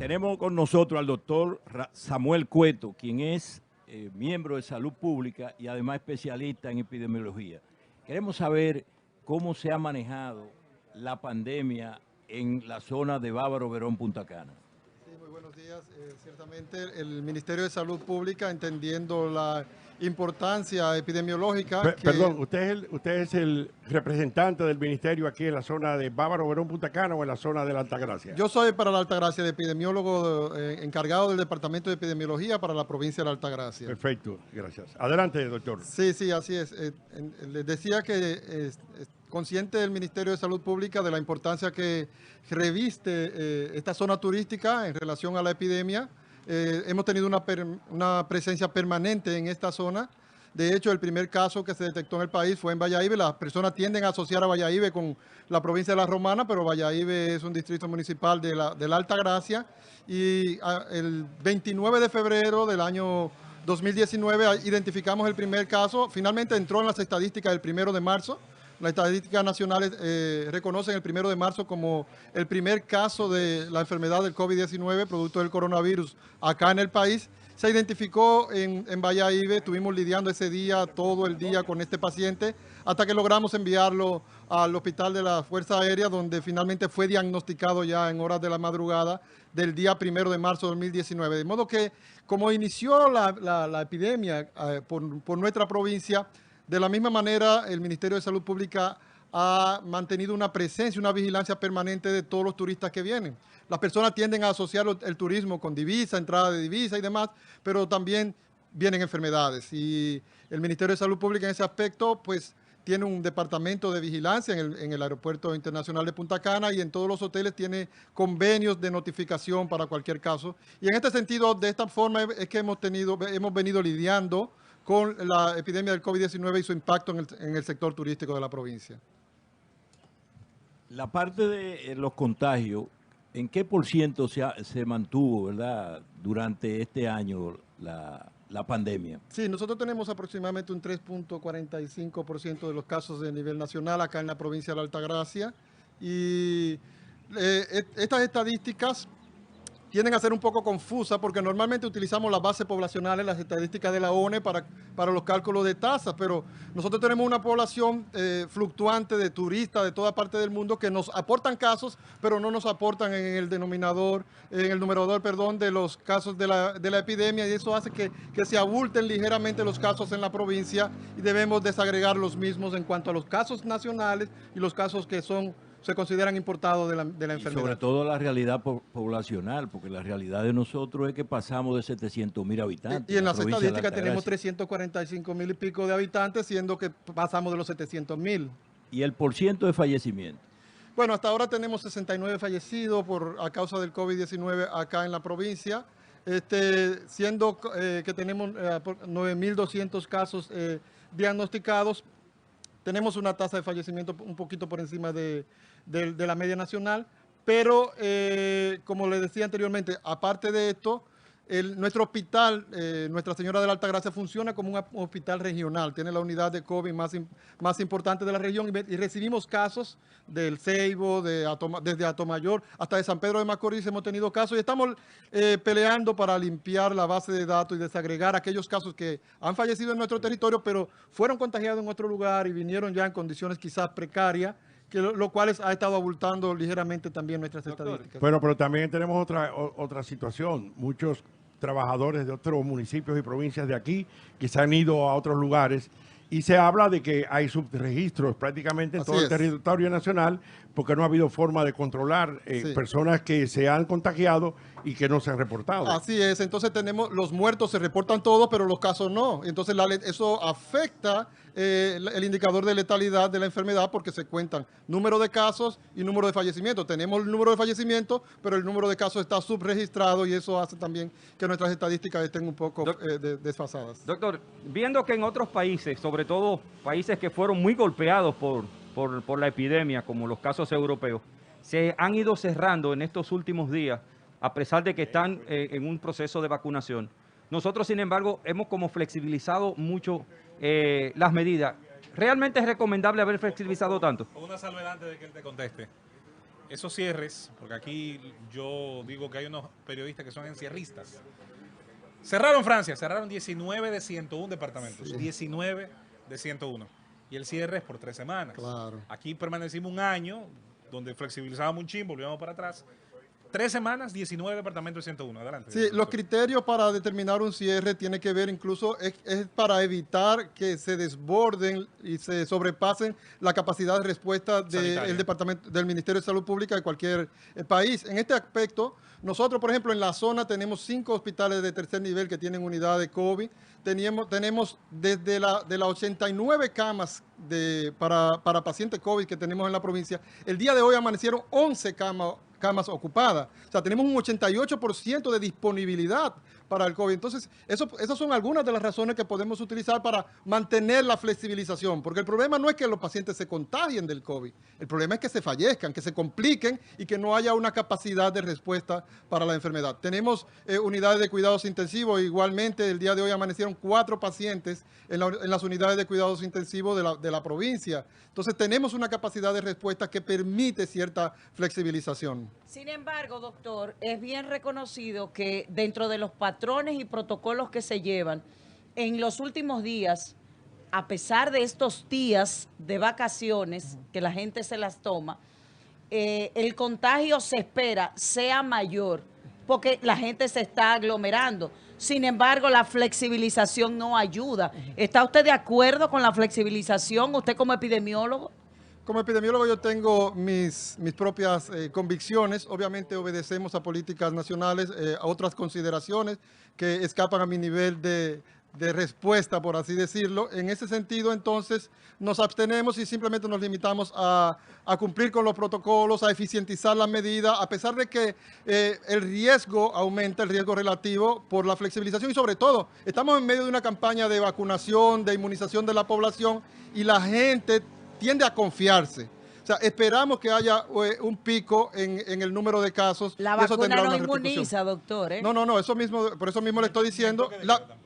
Tenemos con nosotros al doctor Samuel Cueto, quien es miembro de Salud Pública y además especialista en epidemiología. Queremos saber cómo se ha manejado la pandemia en la zona de Bávaro Verón, Punta Cana. Sí, muy buenos días. Ciertamente el Ministerio de Salud Pública, entendiendo la importancia epidemiológica Perdón, ¿usted es el representante del ministerio aquí en la zona de Bávaro Verón, Punta Cana o en la zona de la Altagracia? Yo soy para la Altagracia, de epidemiólogo encargado del Departamento de Epidemiología para la provincia de la Altagracia. Perfecto, gracias. Adelante, doctor. Sí, así es. Les decía que consciente del Ministerio de Salud Pública de la importancia que reviste esta zona turística en relación a la epidemia. Hemos tenido una presencia permanente en esta zona. De hecho, el primer caso que se detectó en el país fue en Bayahíbe. Las personas tienden a asociar a Bayahíbe con la provincia de La Romana, pero Bayahíbe es un distrito municipal de la Altagracia. Y el 29 de febrero del año 2019 identificamos el primer caso. Finalmente entró en las estadísticas el 1 de marzo. Las estadísticas nacionales reconocen el 1 de marzo como el primer caso de la enfermedad del COVID-19, producto del coronavirus, acá en el país. Se identificó en Bayahíbe, estuvimos lidiando ese día, todo el día con este paciente, hasta que logramos enviarlo al hospital de la Fuerza Aérea, donde finalmente fue diagnosticado ya en horas de la madrugada del día 1 de marzo de 2019. De modo que, como inició la epidemia por nuestra provincia, de la misma manera, el Ministerio de Salud Pública ha mantenido una presencia, una vigilancia permanente de todos los turistas que vienen. Las personas tienden a asociar el turismo con divisa, entrada de divisa y demás, pero también vienen enfermedades. Y el Ministerio de Salud Pública en ese aspecto, pues, tiene un departamento de vigilancia en el Aeropuerto Internacional de Punta Cana y en todos los hoteles tiene convenios de notificación para cualquier caso. Y en este sentido, de esta forma es que hemos venido lidiando con la epidemia del COVID-19 y su impacto en el sector turístico de la provincia. La parte de los contagios, ¿en qué por ciento se mantuvo, verdad, durante este año la pandemia? Sí, nosotros tenemos aproximadamente un 3.45% de los casos de nivel nacional acá en la provincia de la Altagracia. Y estas estadísticas tienden a ser un poco confusas porque normalmente utilizamos las bases poblacionales, las estadísticas de la ONE para los cálculos de tasas, pero nosotros tenemos una población fluctuante de turistas de toda parte del mundo que nos aportan casos, pero no nos aportan en el numerador de los casos de la epidemia, y eso hace que se abulten ligeramente los casos en la provincia y debemos desagregar los mismos en cuanto a los casos nacionales y los casos que se consideran importados de la enfermedad. Y sobre todo la realidad poblacional, porque la realidad de nosotros es que pasamos de 700,000 habitantes. Y en las estadísticas tenemos 345,000 y pico de habitantes, siendo que pasamos de los 700,000. ¿Y el porciento de fallecimiento? Bueno, hasta ahora tenemos 69 fallecidos a causa del COVID-19 acá en la provincia, siendo que tenemos 9.200 casos diagnosticados. Tenemos una tasa de fallecimiento un poquito por encima de la media nacional, pero como les decía anteriormente, aparte de esto, nuestro hospital, Nuestra Señora de la Altagracia, funciona como un hospital regional. Tiene la unidad de COVID más importante de la región y recibimos casos del Ceibo, desde Atomayor hasta de San Pedro de Macorís hemos tenido casos y estamos peleando para limpiar la base de datos y desagregar aquellos casos que han fallecido en nuestro territorio, pero fueron contagiados en otro lugar y vinieron ya en condiciones quizás precarias, lo cual ha estado abultando ligeramente también nuestras estadísticas. Bueno, pero también tenemos otra situación. Muchos trabajadores de otros municipios y provincias de aquí que se han ido a otros lugares y se habla de que hay subregistros prácticamente en todo el territorio nacional porque no ha habido forma de controlar personas que se han contagiado y que no se han reportado. Así es, entonces tenemos los muertos, se reportan todos, pero los casos no. Entonces eso afecta el indicador de letalidad de la enfermedad porque se cuentan número de casos y número de fallecimientos. Tenemos el número de fallecimientos, pero el número de casos está subregistrado y eso hace también que nuestras estadísticas estén un poco desfasadas. Doctor, viendo que en otros países, sobre todo países que fueron muy golpeados por la epidemia, como los casos europeos, se han ido cerrando en estos últimos días, a pesar de que están en un proceso de vacunación. Nosotros, sin embargo, hemos como flexibilizado mucho las medidas. ¿Realmente es recomendable haber flexibilizado tanto? Una salvedad antes de que él te conteste. esos cierres, porque aquí yo digo que hay unos periodistas que son encierristas. Cerraron Francia, cerraron 19 de 101 departamentos, sí. 19 de 101. Y el cierre es por 3 semanas. Claro. Aquí permanecimos un año, donde flexibilizábamos un chin, volvíamos para atrás. 3 semanas, 19 departamentos de 101. Adelante. Sí, los criterios para determinar un cierre tiene que ver incluso, es para evitar que se desborden y se sobrepasen la capacidad de respuesta del departamento del Ministerio de Salud Pública de cualquier país. En este aspecto, nosotros, por ejemplo, en la zona tenemos 5 hospitales de tercer nivel que tienen unidad de COVID. Tenemos desde de las 89 camas para pacientes COVID que tenemos en la provincia, el día de hoy amanecieron 11 camas ocupadas. O sea, tenemos un 88% de disponibilidad para el COVID. Entonces, esas son algunas de las razones que podemos utilizar para mantener la flexibilización, porque el problema no es que los pacientes se contagien del COVID, el problema es que se fallezcan, que se compliquen y que no haya una capacidad de respuesta para la enfermedad. Tenemos unidades de cuidados intensivos, igualmente el día de hoy amanecieron 4 pacientes en las unidades de cuidados intensivos de la provincia. Entonces, tenemos una capacidad de respuesta que permite cierta flexibilización. Sin embargo, doctor, es bien reconocido que dentro de los patrones y protocolos que se llevan en los últimos días, a pesar de estos días de vacaciones que la gente se las toma, el contagio se espera sea mayor porque la gente se está aglomerando. Sin embargo, la flexibilización no ayuda. ¿Está usted de acuerdo con la flexibilización, usted como epidemiólogo? Como epidemiólogo yo tengo mis propias convicciones, obviamente obedecemos a políticas nacionales, a otras consideraciones que escapan a mi nivel de respuesta, por así decirlo. En ese sentido, entonces, nos abstenemos y simplemente nos limitamos a cumplir con los protocolos, a eficientizar las medidas, a pesar de que el riesgo aumenta, el riesgo relativo por la flexibilización y sobre todo, estamos en medio de una campaña de vacunación, de inmunización de la población y la gente tiende a confiarse. O sea, esperamos que haya un pico en el número de casos. La vacuna no inmuniza, doctor, ¿eh? No, eso mismo, por eso mismo le estoy diciendo.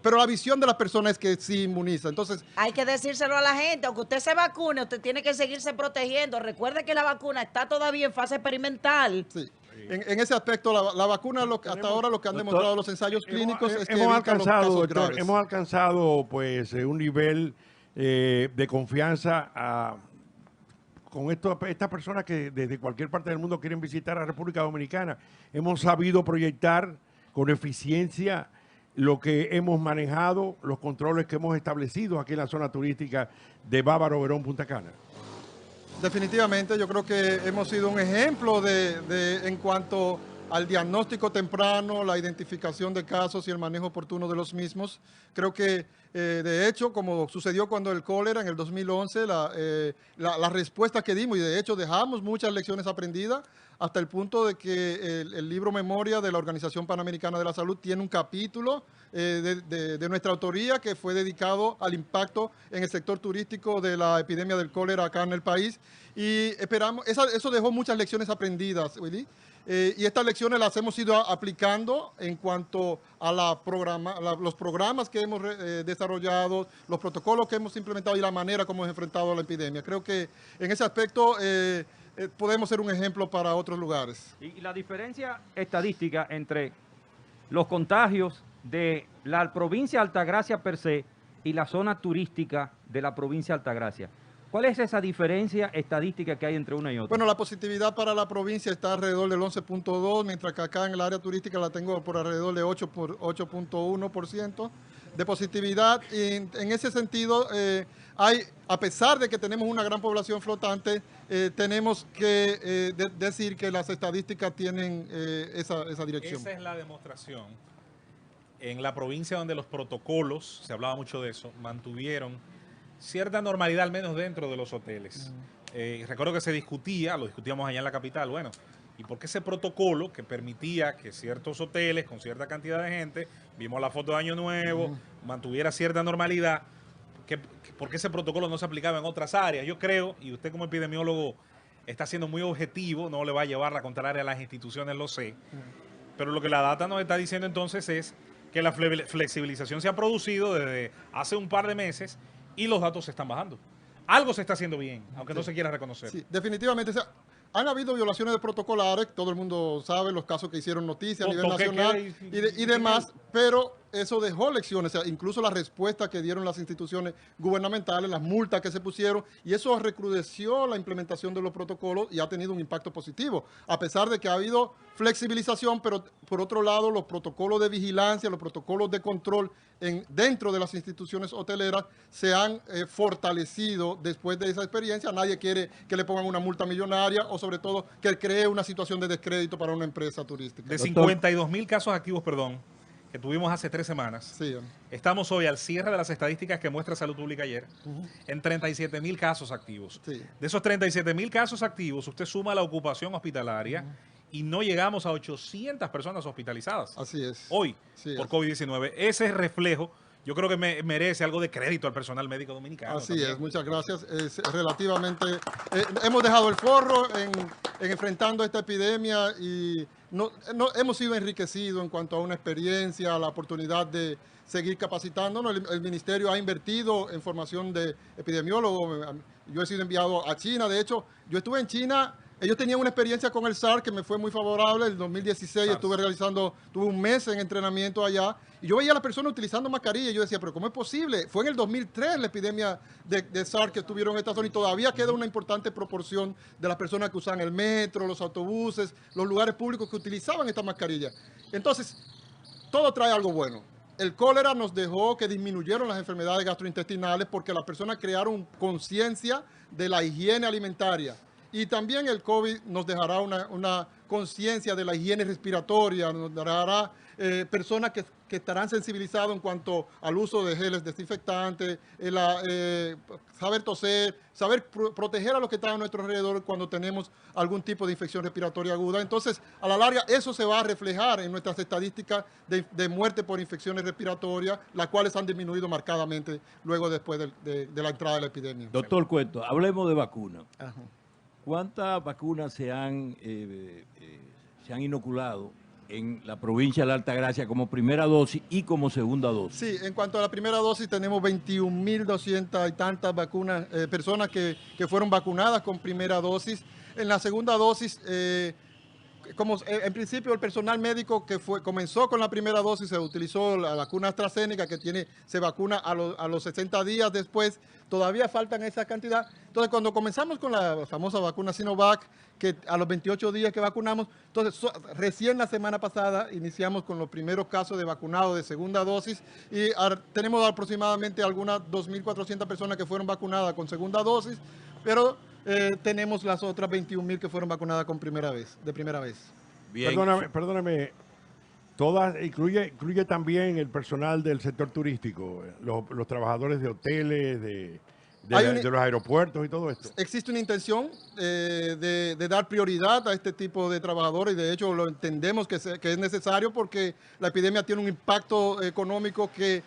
Pero la visión de las personas es que sí inmuniza. Entonces, hay que decírselo a la gente. Aunque usted se vacune, usted tiene que seguirse protegiendo. Recuerde que la vacuna está todavía en fase experimental. Sí. En ese aspecto, la vacuna, hasta ahora lo que han demostrado los ensayos clínicos es que evita los casos graves. Hemos alcanzado pues un nivel de confianza con estas personas que desde cualquier parte del mundo quieren visitar a República Dominicana. Hemos sabido proyectar con eficiencia lo que hemos manejado, los controles que hemos establecido aquí en la zona turística de Bávaro, Verón, Punta Cana. Definitivamente, yo creo que hemos sido un ejemplo en cuanto al diagnóstico temprano, la identificación de casos y el manejo oportuno de los mismos. Creo que, de hecho, como sucedió cuando el cólera en el 2011, la respuesta que dimos, y de hecho dejamos muchas lecciones aprendidas, hasta el punto de que el libro Memoria de la Organización Panamericana de la Salud tiene un capítulo de nuestra autoría que fue dedicado al impacto en el sector turístico de la epidemia del cólera acá en el país. Y esperamos, eso dejó muchas lecciones aprendidas, Willy. Y estas lecciones las hemos ido aplicando en cuanto a los programas que hemos desarrollado, los protocolos que hemos implementado y la manera como hemos enfrentado la epidemia. Creo que en ese aspecto podemos ser un ejemplo para otros lugares. Y la diferencia estadística entre los contagios de la provincia de Altagracia per se y la zona turística de la provincia de Altagracia. ¿Cuál es esa diferencia estadística que hay entre una y otra? Bueno, la positividad para la provincia está alrededor del 11.2, mientras que acá en el área turística la tengo por alrededor de 8.1% de positividad. Y en ese sentido, a pesar de que tenemos una gran población flotante, tenemos que decir que las estadísticas tienen esa dirección. Esa es la demostración. En la provincia donde los protocolos, se hablaba mucho de eso, mantuvieron cierta normalidad, al menos dentro de los hoteles. Recuerdo que se discutía, lo discutíamos allá en la capital, bueno, ¿y por qué ese protocolo que permitía que ciertos hoteles con cierta cantidad de gente, vimos la foto de Año Nuevo, mantuviera cierta normalidad, por qué ese protocolo no se aplicaba en otras áreas? Yo creo, y usted como epidemiólogo está siendo muy objetivo, no le va a llevar la contraria a las instituciones, lo sé, pero lo que la data nos está diciendo entonces es que la flexibilización se ha producido desde hace un par de meses y los datos se están bajando. Algo se está haciendo bien, aunque no se quiera reconocer. Sí, definitivamente. O sea, Han habido violaciones de protocolares, todo el mundo sabe los casos que hicieron noticia a nivel nacional y demás, pero eso dejó lecciones, o sea, incluso la respuesta que dieron las instituciones gubernamentales, las multas que se pusieron, y eso recrudeció la implementación de los protocolos y ha tenido un impacto positivo, a pesar de que ha habido flexibilización, pero por otro lado los protocolos de vigilancia, los protocolos de control dentro de las instituciones hoteleras se han fortalecido después de esa experiencia. Nadie quiere que le pongan una multa millonaria o sobre todo que cree una situación de descrédito para una empresa turística. De 52.000 casos activos, que tuvimos hace 3 semanas, Sí. estamos hoy al cierre de las estadísticas que muestra Salud Pública ayer, en 37.000 casos activos. Sí. De esos 37.000 casos activos, usted suma la ocupación hospitalaria y no llegamos a 800 personas hospitalizadas. Así es. Hoy, Sí, por es. COVID-19. Ese reflejo, yo creo que merece algo de crédito al personal médico dominicano. Así también. es, muchas gracias. Es relativamente, hemos dejado el forro en enfrentando esta epidemia y hemos sido enriquecidos en cuanto a una experiencia, la oportunidad de seguir capacitándonos. El ministerio ha invertido en formación de epidemiólogos. Yo he sido enviado a China. De hecho, yo estuve en China. Ellos tenían una experiencia con el SARS que me fue muy favorable. En el 2016 tuve un mes en entrenamiento allá y yo veía a las personas utilizando mascarilla y yo decía, pero ¿cómo es posible? Fue en el 2003 la epidemia de SARS que estuvieron en esta zona y todavía queda una importante proporción de las personas que usan el metro, los autobuses, los lugares públicos que utilizaban esta mascarilla. Entonces, todo trae algo bueno. El cólera nos dejó que disminuyeron las enfermedades gastrointestinales porque las personas crearon conciencia de la higiene alimentaria. Y también el COVID nos dejará una conciencia de la higiene respiratoria, nos dará personas que estarán sensibilizadas en cuanto al uso de geles desinfectantes, saber toser, saber proteger a los que están a nuestro alrededor cuando tenemos algún tipo de infección respiratoria aguda. Entonces, a la larga, eso se va a reflejar en nuestras estadísticas de muerte por infecciones respiratorias, las cuales han disminuido marcadamente luego después de la entrada de la epidemia. Doctor Cueto, hablemos de vacunas. Ajá. ¿Cuántas vacunas se han inoculado en la provincia de la Altagracia como primera dosis y como segunda dosis? Sí, en cuanto a la primera dosis tenemos 21.200 y tantas vacunas, personas que fueron vacunadas con primera dosis. En la segunda dosis, como en principio el personal médico que comenzó con la primera dosis se utilizó la vacuna AstraZeneca se vacuna a los 60 días después, todavía faltan esa cantidad. Entonces cuando comenzamos con la famosa vacuna Sinovac, que a los 28 días que vacunamos, entonces recién la semana pasada iniciamos con los primeros casos de vacunados de segunda dosis y tenemos aproximadamente algunas 2.400 personas que fueron vacunadas con segunda dosis, pero tenemos las otras 21.000 que fueron vacunadas de primera vez. Bien. Perdóname, incluye también el personal del sector turístico, los trabajadores de hoteles, de los aeropuertos y todo esto. Existe una intención de dar prioridad a este tipo de trabajadores y de hecho lo entendemos que es necesario porque la epidemia tiene un impacto económico que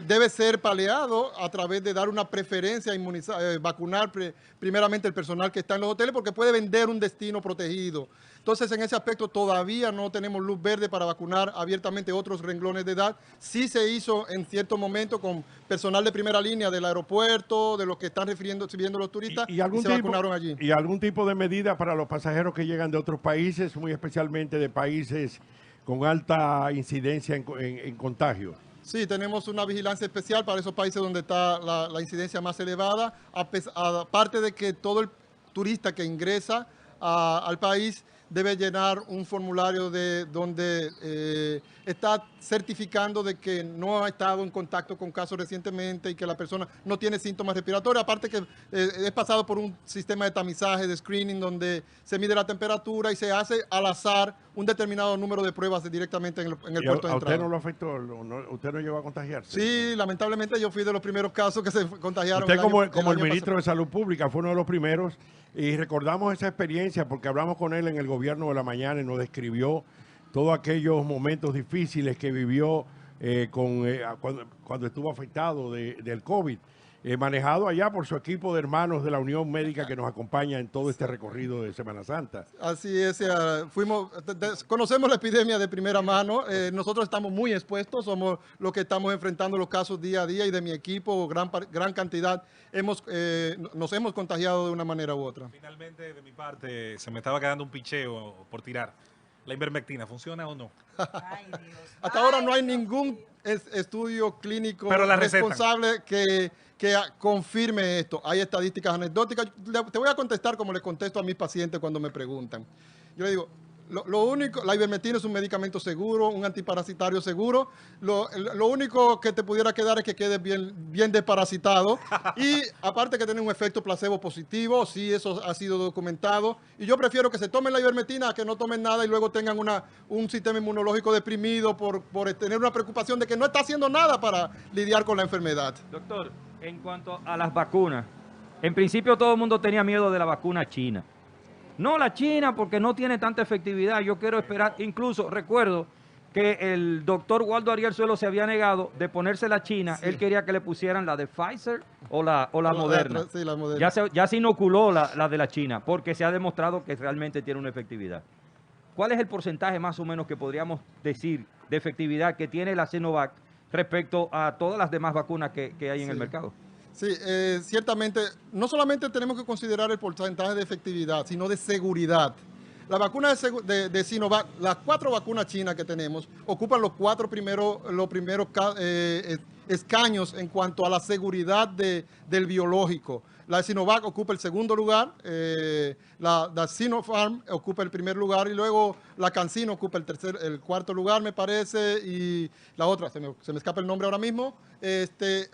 debe ser paliado a través de dar una preferencia a vacunar primeramente el personal que está en los hoteles porque puede vender un destino protegido. Entonces, en ese aspecto todavía no tenemos luz verde para vacunar abiertamente otros renglones de edad. Sí se hizo en cierto momento con personal de primera línea del aeropuerto, de los que están recibiendo los turistas, y se vacunaron allí. ¿Y algún tipo de medida para los pasajeros que llegan de otros países, muy especialmente de países con alta incidencia en contagio? Sí, tenemos una vigilancia especial para esos países donde está la incidencia más elevada, aparte de que todo el turista que ingresa al país debe llenar un formulario donde está certificando de que no ha estado en contacto con casos recientemente y que la persona no tiene síntomas respiratorios. Aparte que es pasado por un sistema de tamizaje, de screening, donde se mide la temperatura y se hace al azar un determinado número de pruebas directamente en el puerto de entrada. ¿A usted no lo afectó? ¿Usted no llegó a contagiarse? Sí, lamentablemente yo fui de los primeros casos que se contagiaron. Usted como el ministro de Salud Pública fue uno de los primeros y recordamos esa experiencia porque hablamos con él en el gobierno de la mañana y nos describió todos aquellos momentos difíciles que vivió cuando estuvo afectado del COVID. manejado allá por su equipo de hermanos de la Unión Médica que nos acompaña en todo este recorrido de Semana Santa. Así es, conocemos la epidemia de primera mano, nosotros estamos muy expuestos, somos los que estamos enfrentando los casos día a día y de mi equipo, gran cantidad, nos hemos contagiado de una manera u otra. Finalmente, de mi parte, se me estaba quedando un picheo por tirar. ¿La ivermectina funciona o no? Ay, Dios. Hasta ahora no hay ningún estudio clínico Pero la recetan. responsable que confirme esto. Hay estadísticas anecdóticas. Te voy a contestar como le contesto a mis pacientes cuando me preguntan. Yo le digo, lo único, la ivermectina es un medicamento seguro, un antiparasitario seguro. Lo único que te pudiera quedar es que quedes bien desparasitado. Y aparte que tiene un efecto placebo positivo, sí, eso ha sido documentado. Y yo prefiero que se tomen la ivermectina a que no tomen nada y luego tengan un sistema inmunológico deprimido por tener una preocupación de que no está haciendo nada para lidiar con la enfermedad. Doctor, en cuanto a las vacunas, en principio todo el mundo tenía miedo de la vacuna china. No la china porque no tiene tanta efectividad. Yo quiero esperar, incluso recuerdo que el doctor Waldo Ariel Suelo se había negado de ponerse la china. Sí. Él quería que le pusieran la de Pfizer o la Moderna. Sí, la Moderna. Ya se inoculó la de la China porque se ha demostrado que realmente tiene una efectividad. ¿Cuál es el porcentaje más o menos que podríamos decir de efectividad que tiene la Sinovac respecto a todas las demás vacunas que hay en el mercado? Sí, ciertamente, no solamente tenemos que considerar el porcentaje de efectividad, sino de seguridad. La vacuna de Sinovac, las 4 vacunas chinas que tenemos, ocupan los primeros escaños en cuanto a la seguridad del biológico. La de Sinovac ocupa el segundo lugar, la Sinopharm ocupa el primer lugar y luego la CanSino ocupa el cuarto lugar, me parece, y la otra, se me escapa el nombre ahora mismo,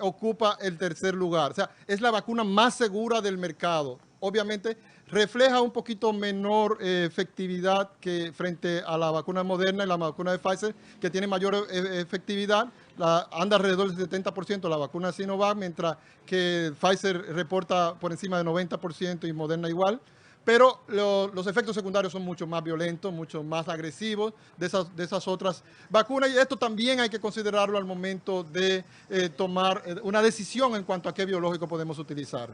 ocupa el tercer lugar. O sea, es la vacuna más segura del mercado. Obviamente, refleja un poquito menor efectividad que frente a la vacuna Moderna y la vacuna de Pfizer, que tiene mayor efectividad. Anda alrededor del 70% la vacuna Sinovac, mientras que Pfizer reporta por encima del 90% y Moderna igual. Pero los efectos secundarios son mucho más violentos, mucho más agresivos de esas otras vacunas. Y esto también hay que considerarlo al momento de tomar una decisión en cuanto a qué biológico podemos utilizar.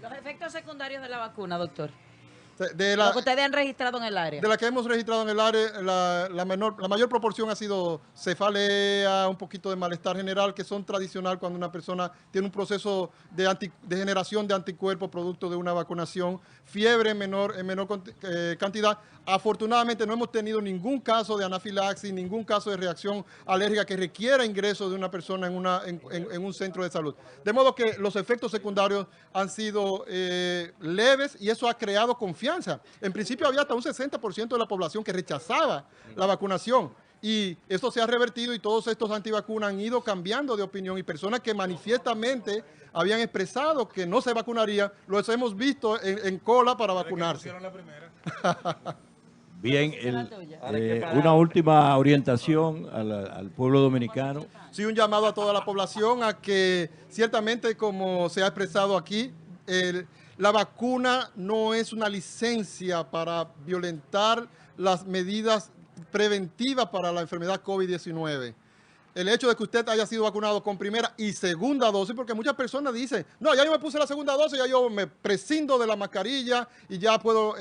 Los efectos secundarios de la vacuna, doctor. Lo que ustedes han registrado en el área. De la que hemos registrado en el área, la mayor proporción ha sido cefalea, un poquito de malestar general, que son tradicional cuando una persona tiene un proceso de generación de anticuerpos producto de una vacunación, fiebre en menor cantidad. Afortunadamente no hemos tenido ningún caso de anafilaxis, ningún caso de reacción alérgica que requiera ingreso de una persona en un centro de salud. De modo que los efectos secundarios han sido leves y eso ha creado confianza. En principio había hasta un 60% de la población que rechazaba la vacunación y esto se ha revertido y todos estos antivacunas han ido cambiando de opinión y personas que manifiestamente habían expresado que no se vacunarían, los hemos visto en cola para vacunarse. Bien, una última orientación al pueblo dominicano. Sí, un llamado a toda la población a que ciertamente, como se ha expresado aquí, la vacuna no es una licencia para violentar las medidas preventivas para la enfermedad COVID-19. El hecho de que usted haya sido vacunado con primera y segunda dosis, porque muchas personas dicen, no, ya yo me puse la segunda dosis, ya yo me prescindo de la mascarilla y ya puedo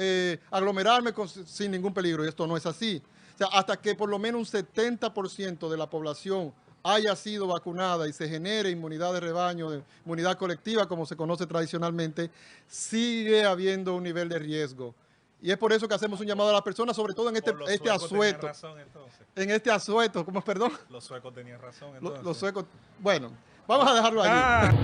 aglomerarme sin ningún peligro. Y esto no es así. O sea, hasta que por lo menos un 70% de la población haya sido vacunada y se genere inmunidad de rebaño, inmunidad colectiva, como se conoce tradicionalmente, sigue habiendo un nivel de riesgo. Y es por eso que hacemos un llamado a las personas, sobre todo en este asueto. En este asueto, ¿cómo, perdón? Los suecos tenían razón, entonces. Los suecos, bueno, vamos a dejarlo allí.